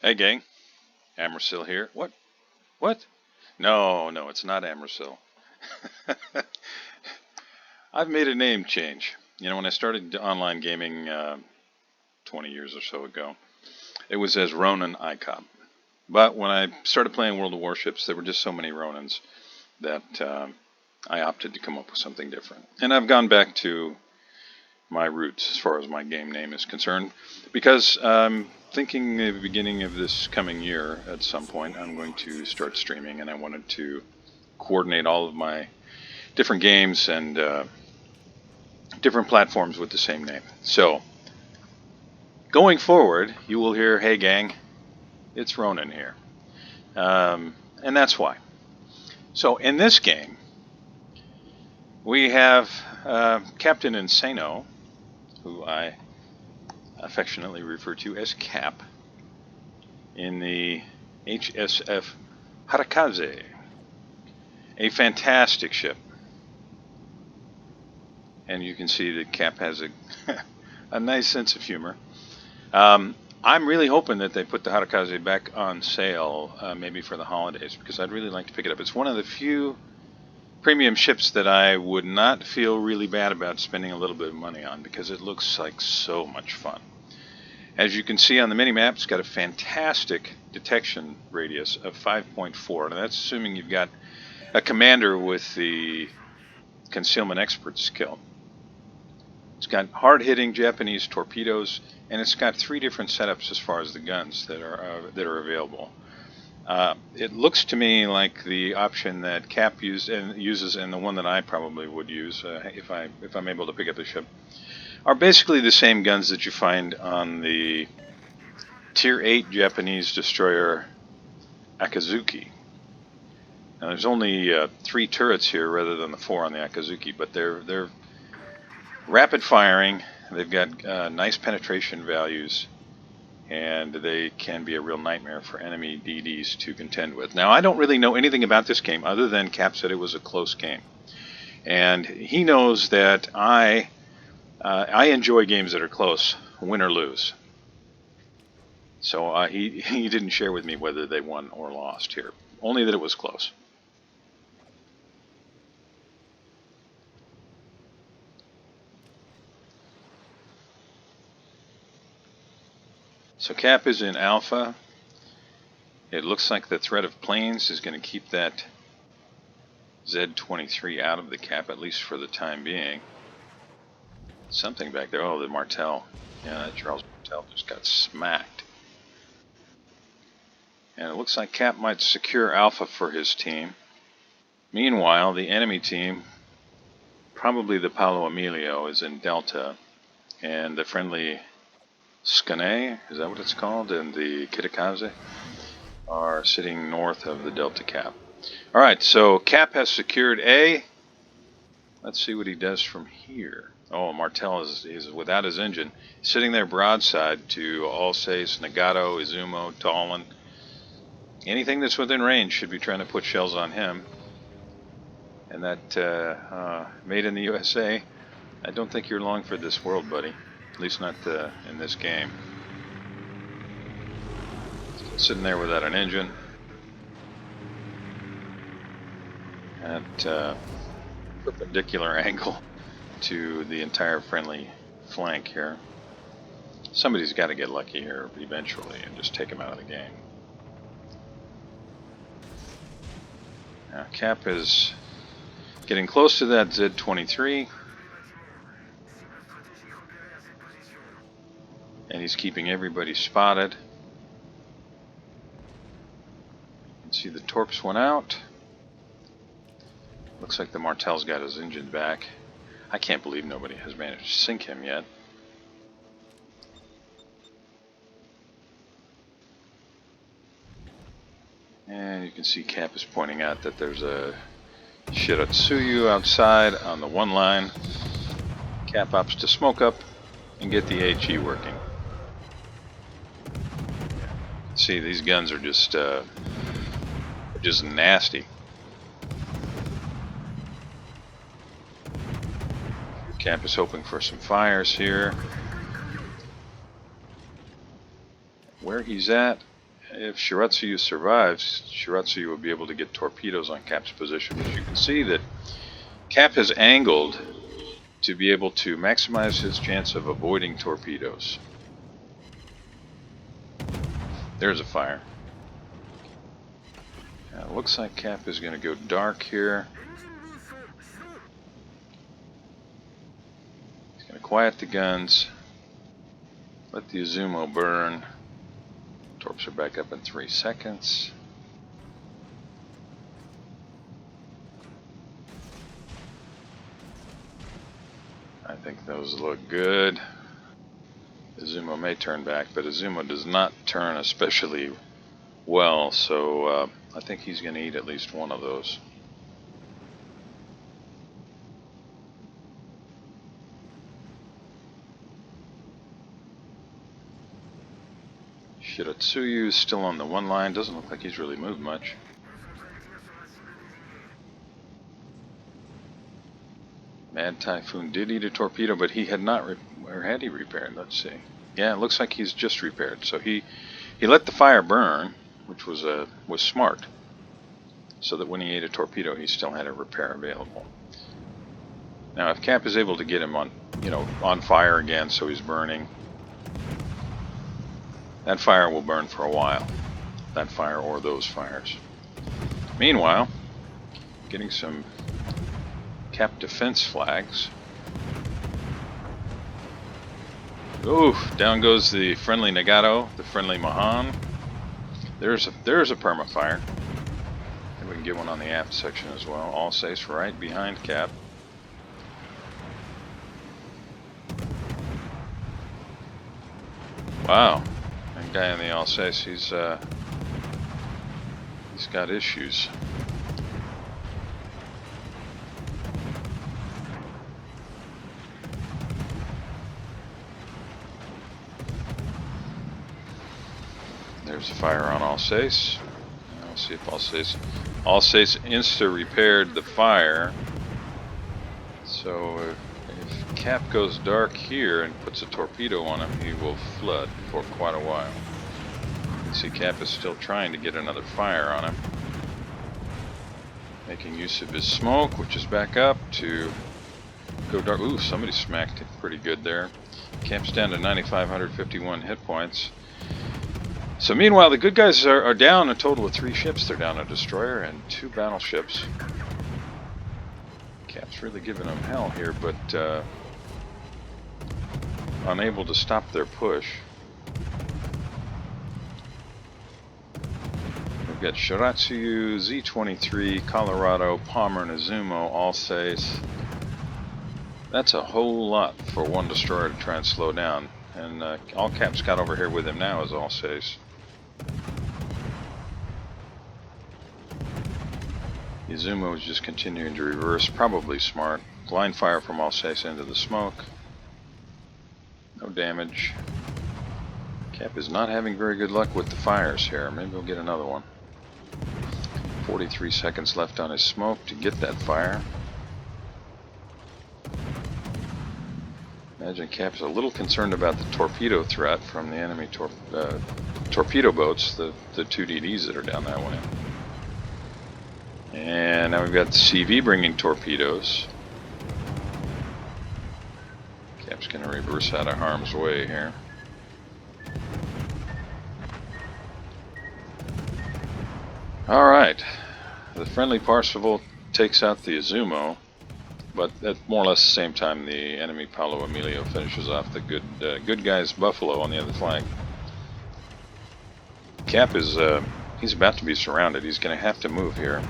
Hey gang, Amrasil here. What? What? No, it's not Amrasil. I've made a name change. You know, when I started online gaming 20 years or so ago, it was as Ronin-ICOP. But when I started playing World of Warships, there were just so many Ronins that I opted to come up with something different. And I've gone back to my roots as far as my game name is concerned, because I'm thinking at the beginning of this coming year, at some point, I'm going to start streaming, and I wanted to coordinate all of my different games and different platforms with the same name. So, going forward, you will hear, "Hey gang, it's Ronin here." And that's why. So, in this game, we have Captain Insano, who I affectionately refer to as Cap, in the HSF Harekaze, a fantastic ship. And you can see that Cap has a nice sense of humor. I'm really hoping that they put the Harekaze back on sale, maybe for the holidays, because I'd really like to pick it up. It's one of the few premium ships that I would not feel really bad about spending a little bit of money on, because it looks like so much fun. As you can see on the mini-map, it's got a fantastic detection radius of 5.4, and that's assuming you've got a commander with the concealment expert skill. It's got hard-hitting Japanese torpedoes, and it's got 3 different setups as far as the guns that are available. It looks to me like the option that Cap uses, and the one that I probably would use if I'm able to pick up the ship, are basically the same guns that you find on the Tier 8 Japanese destroyer Akazuki. Now, there's only 3 turrets here rather than the 4 on the Akazuki, but they're rapid firing. They've got nice penetration values, and they can be a real nightmare for enemy DDs to contend with. Now, I don't really know anything about this game other than Cap said it was a close game, and he knows that I enjoy games that are close, win or lose. So he didn't share with me whether they won or lost here, only that it was close. So Cap is in Alpha. It looks like the threat of planes is going to keep that Z-23 out of the Cap, at least for the time being. Something back there. Oh, the Martel. Yeah, that Charles Martel just got smacked. And it looks like Cap might secure Alpha for his team. Meanwhile, the enemy team, probably the Paolo Emilio, is in Delta, and the friendly Skane, is that what it's called, and the Harekaze are sitting north of the Delta Cap. Alright, so Cap has secured A. Let's see what he does from here. Oh, Martel is without his engine, sitting there broadside to Alsace, Nagato, Izumo, Talon. Anything that's within range should be trying to put shells on him. And that made in the USA, I don't think you're long for this world, buddy. At least not in this game. Still sitting there without an engine. At perpendicular angle to the entire friendly flank here. Somebody's got to get lucky here eventually and just take him out of the game. Now Cap is getting close to that Z-23. And he's keeping everybody spotted. You can see the torps went out. Looks like the Martel's got his engine back. I can't believe nobody has managed to sink him yet. And you can see Cap is pointing out that there's a Shiratsuyu outside on the 1 line. Cap opts to smoke up and get the HE working. See, these guns are just nasty. Cap is hoping for some fires here. Where he's at, if Shiratsuyu survives, Shiratsuyu will be able to get torpedoes on Cap's position. As you can see that Cap has angled to be able to maximize his chance of avoiding torpedoes. There's a fire. Looks like Cap is going to go dark here. He's going to quiet the guns. Let the Izumo burn. Torps are back up in 3 seconds. I think those look good. Izumo may turn back, but Izumo does not turn especially well, so I think he's going to eat at least one of those. Shiratsuyu is still on the one line. Doesn't look like he's really moved much. Mad Typhoon did eat a torpedo, but he had not, or had he repaired? Let's see. Yeah, it looks like he's just repaired. So he let the fire burn, which was smart, so that when he ate a torpedo, he still had a repair available. Now, if Cap is able to get him on fire again, so he's burning, that fire will burn for a while. That fire or those fires. Meanwhile, getting some Cap defense flags. Oof, down goes the friendly Nagato, the friendly Mahan. There's a permafire. And we can get one on the aft section as well. Alsace right behind Cap. Wow, that guy in the Alsace, he's got issues. There's a fire on Alsace. Let's see if Alsace insta repaired the fire. So if Cap goes dark here and puts a torpedo on him, he will flood for quite a while. You can see Cap is still trying to get another fire on him. Making use of his smoke, which is back up to go dark. Ooh, somebody smacked it pretty good there. Cap's down to 9,551 hit points. So meanwhile, the good guys are down a total of 3 ships. They're down a destroyer and 2 battleships. Cap's really giving them hell here, but unable to stop their push. We've got Shiratsuyu, Z-23, Colorado, Palmer, and Izumo, Alsace. That's a whole lot for one destroyer to try and slow down. And all Cap's got over here with him now is Alsace. Izumo is just continuing to reverse, probably smart. Line fire from Alsace into the smoke. No damage. Cap is not having very good luck with the fires here. Maybe we'll get another one. 43 seconds left on his smoke to get that fire. Imagine Cap's a little concerned about the torpedo threat from the enemy torpedo boats, the 2 DDs that are down that way. And now we've got the CV bringing torpedoes. Cap's going to reverse out of harm's way here. Alright, the friendly Parsifal takes out the Izumo, but at more or less the same time the enemy Paolo Emilio finishes off the good guy's Buffalo on the other flank. Cap is, he's about to be surrounded. He's going to have to move here.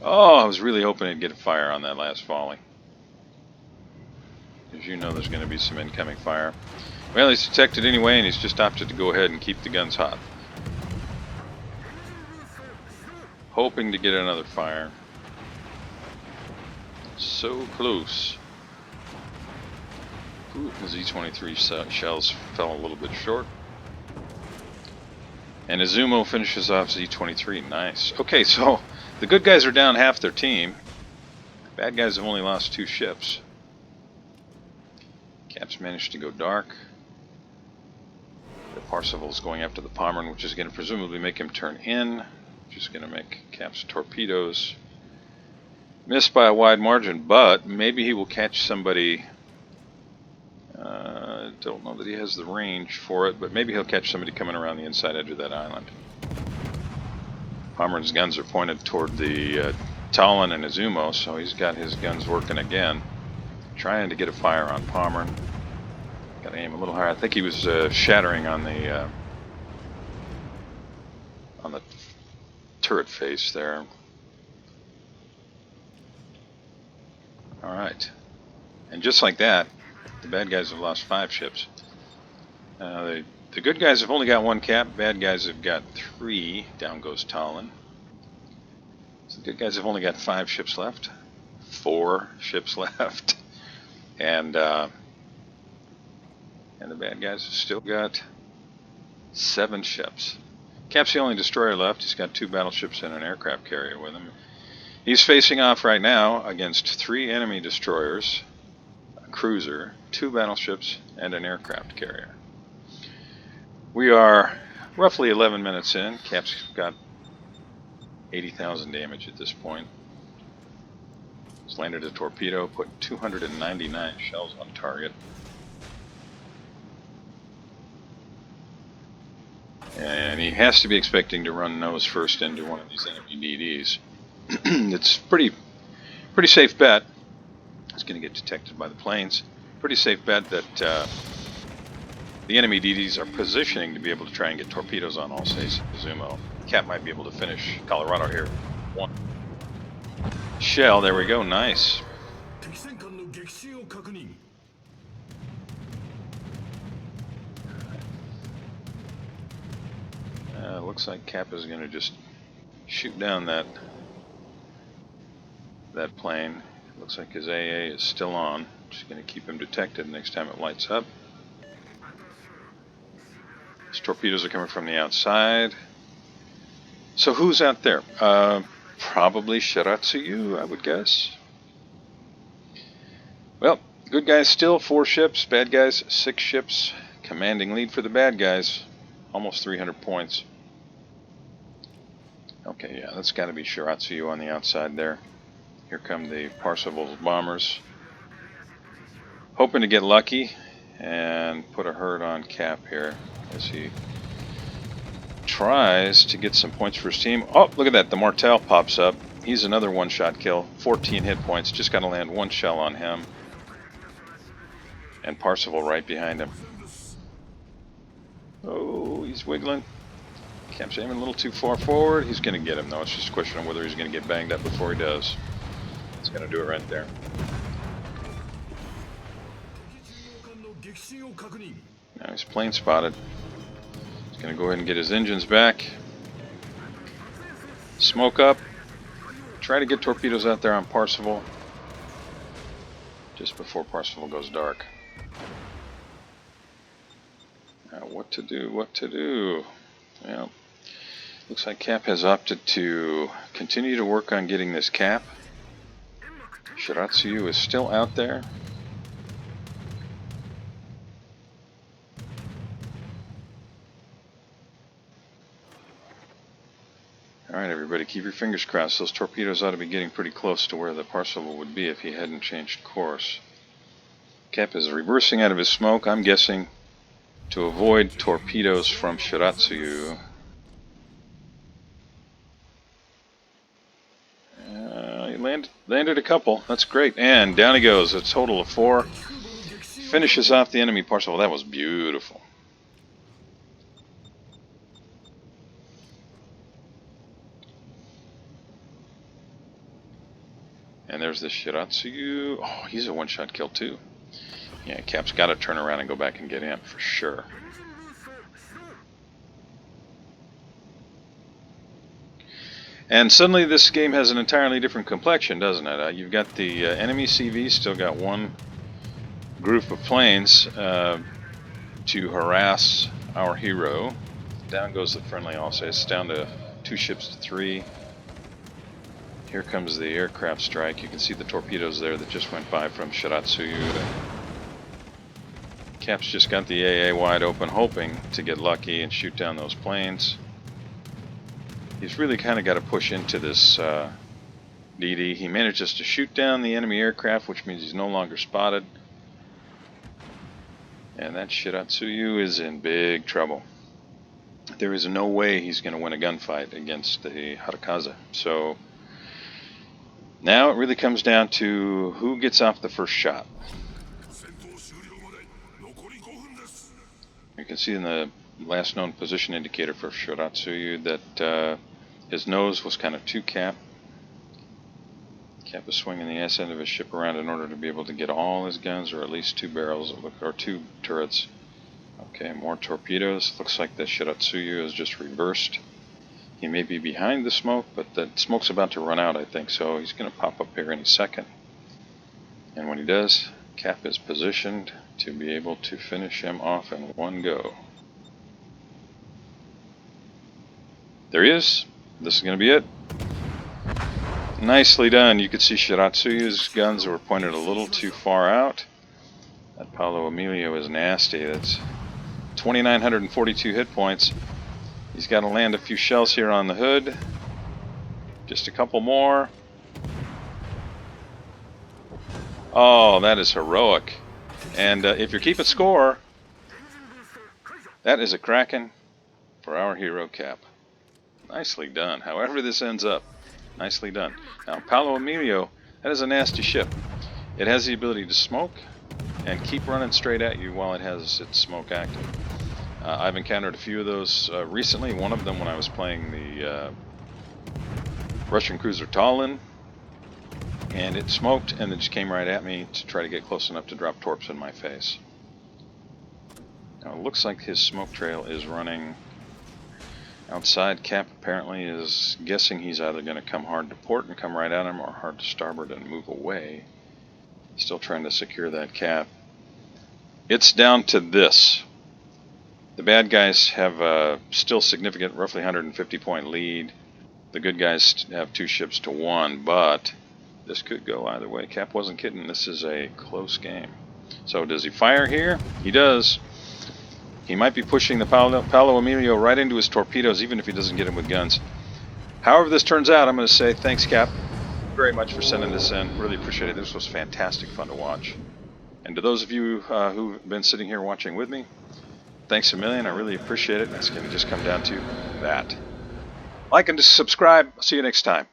Oh, I was really hoping he'd get a fire on that last volley. As you know, there's going to be some incoming fire. Well, he's detected anyway, and he's just opted to go ahead and keep the guns hot. Hoping to get another fire. So close. Ooh, the Z-23 shells fell a little bit short. And Izumo finishes off Z-23. Nice. Okay, so the good guys are down half their team. Bad guys have only lost 2 ships. Cap's managed to go dark. The Parsifal's going after the Pommern, which is going to presumably make him turn in, which is going to make Cap's torpedoes miss by a wide margin, but maybe he will catch somebody. Don't know that he has the range for it, but maybe he'll catch somebody coming around the inside edge of that island. Pommern's guns are pointed toward the Talon and Izumo, so he's got his guns working again, trying to get a fire on Pommern. Got to aim a little higher. I think he was shattering on the turret face there. All right, and just like that, the bad guys have lost 5 ships. The good guys have only got 1 cap. Bad guys have got 3. Down goes Talon. So the good guys have only got 5 ships left. 4 ships left, and the bad guys have still got 7 ships. Cap's the only destroyer left. He's got 2 battleships and an aircraft carrier with him. He's facing off right now against 3 enemy destroyers, a cruiser, 2 battleships, and an aircraft carrier. We are roughly 11 minutes in. Cap's got 80,000 damage at this point. He's landed a torpedo, put 299 shells on target. And he has to be expecting to run nose first into one of these enemy DDs. It's pretty safe bet. It's going to get detected by the planes. Pretty safe bet that the enemy DDs are positioning to be able to try and get torpedoes on Alsace and Izumo. Cap might be able to finish Colorado here. 1 shell, there we go, nice. Looks like Cap is going to just shoot down that plane. Looks like his AA is still on. Just going to keep him detected next time it lights up. His torpedoes are coming from the outside. So who's out there? Probably Shiratsuyu, I would guess. Well, good guys still 4 ships, bad guys 6 ships. Commanding lead for the bad guys. Almost 300 points. Okay, yeah, that's got to be Shiratsuyu on the outside there. Here come the Parsifal's bombers. Hoping to get lucky and put a hurt on Cap here as he tries to get some points for his team. Oh, look at that, the Martel pops up. He's another one-shot kill. 14 hit points, just got to land 1 shell on him. And Parsifal right behind him. Oh, he's wiggling. Cap's aiming a little too far forward. He's going to get him, though. It's just a question of whether he's going to get banged up before he does. He's going to do it right there. Now he's plane spotted. He's going to go ahead and get his engines back. Smoke up. Try to get torpedoes out there on Parsifal. Just before Parsifal goes dark. Now what to do, what to do? Well, looks like Cap has opted to continue to work on getting this cap. Shiratsuyu is still out there. Alright everybody, keep your fingers crossed. Those torpedoes ought to be getting pretty close to where the Parsifal would be if he hadn't changed course. Cap is reversing out of his smoke, I'm guessing, to avoid torpedoes from Shiratsuyu. He landed a couple. That's great. And down he goes. A total of 4. Finishes off the enemy Parsifal. That was beautiful. And there's the Shiratsuyu. Oh, he's a one-shot kill too. Yeah, Cap's got to turn around and go back and get him for sure. And suddenly this game has an entirely different complexion, doesn't it? You've got the enemy CV, still got 1 group of planes to harass our hero. Down goes the friendly Alsace, down to 2 ships to 3. Here comes the aircraft strike. You can see the torpedoes there that just went by from Shiratsuyu Cap's just got the AA wide open, hoping to get lucky and shoot down those planes. He's really kind of got to push into this DD. He manages to shoot down the enemy aircraft, which means he's no longer spotted. And that Shiratsuyu is in big trouble. There is no way he's going to win a gunfight against the Harekaze. So now it really comes down to who gets off the first shot. You can see in the last known position indicator for Shiratsuyu that his nose was kind of to Cap. Cap is swinging the ass end of his ship around in order to be able to get all his guns, or at least 2 barrels, or 2 turrets. Okay, more torpedoes. Looks like the Shiratsuyu is just reversed. He may be behind the smoke, but the smoke's about to run out, I think, so he's going to pop up here any second. And when he does, Cap is positioned to be able to finish him off in one go. There he is. This is going to be it. Nicely done. You could see Shiratsuyu's guns were pointed a little too far out. That Paolo Emilio is nasty. That's 2,942 hit points. He's got to land a few shells here on the hood. Just a couple more. Oh, that is heroic. And if you're keeping score, that is a cracking for our hero Cap. Nicely done. However this ends up, nicely done. Now, Paolo Emilio, that is a nasty ship. It has the ability to smoke and keep running straight at you while it has its smoke active. I've encountered a few of those recently. One of them when I was playing the Russian cruiser Tallinn, and it smoked and then just came right at me to try to get close enough to drop torps in my face. Now it looks like his smoke trail is running outside. Cap apparently is guessing he's either going to come hard to port and come right at him, or hard to starboard and move away. Still trying to secure that Cap. It's down to this. The bad guys have a still significant, roughly 150 point lead. The good guys have 2 ships to 1, but this could go either way. Cap wasn't kidding. This is a close game. So does he fire here? He does. He might be pushing the Paolo Emilio right into his torpedoes, even if he doesn't get him with guns. However this turns out, I'm going to say thanks, Cap, very much for sending this in. Really appreciate it. This was fantastic fun to watch. And to those of you who've been sitting here watching with me, thanks a million. I really appreciate it. It's going to just come down to that. Like and subscribe. See you next time.